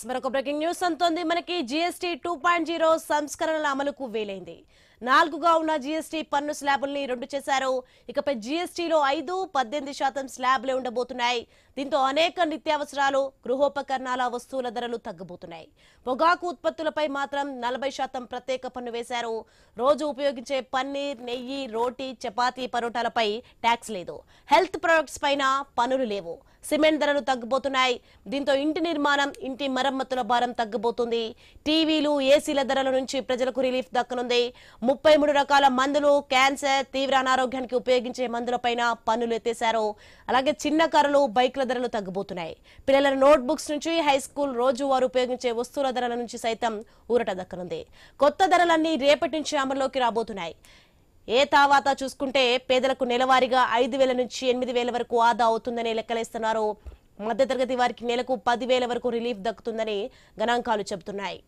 మరొక breaking news అంతోంది. మనకి GST 2.0 సంస్కరణల అమలుకు వేలైంది. 4గా ఉన్న జీఎస్టీ పన్ను స్లాబుల్ని 2 చేశారు. ఇకపై జీఎస్టీలో 5-18% స్లాబ్లే ఉండబోతున్నాయి. దీంతో అనేక నిత్యావసరాలు, గృహోపకరణాల వస్తువుల ధరలు తగ్గబోతున్నాయి. పొగాకు ఉత్పత్తులపై మాత్రం 40% ప్రత్యేక పన్ను వేశారు. రోజు ఉపయోగించే పన్నీర్, నెయ్యి, రోటీ, చపాతీ, పరోటాలపై ట్యాక్స్ లేదు. హెల్త్ ప్రొడక్ట్స్ పైన పన్నులు లేవు. సిమెంట్ ధరలు తగ్గబోతున్నాయి. దీంతో ఇంటి నిర్మాణం, ఇంటి మరమ్మతుల భారం తగ్గబోతుంది. టీవీలు, ఏసీల ధరల నుంచి ప్రజలకు రిలీఫ్ దక్కనుంది. 33 రకాల మందులు, క్యాన్సర్, తీవ్ర అనారోగ్యానికి ఉపయోగించే మందులపైన పన్నులు ఎత్తేశారు. అలాగే చిన్న కారులు, బైక్ల ధరలు తగ్గబోతున్నాయి. పిల్లల నోట్ బుక్స్ నుంచి హై స్కూల్ రోజువారు ఉపయోగించే వస్తువుల ధరల నుంచి సైతం ఊరట దక్కనుంది. కొత్త ధరలన్నీ రేపటి నుంచి అమల్లోకి రాబోతున్నాయి. ఏ తావాత చూసుకుంటే పేదలకు నెలవారీగా 5,000 నుంచి 8,000 వరకు ఆదా అవుతుందని లెక్కలేస్తున్నారు. మధ్యతరగతి వారికి నెలకు 10,000 వరకు రిలీఫ్ దక్కుతుందని గణాంకాలు చెబుతున్నాయి.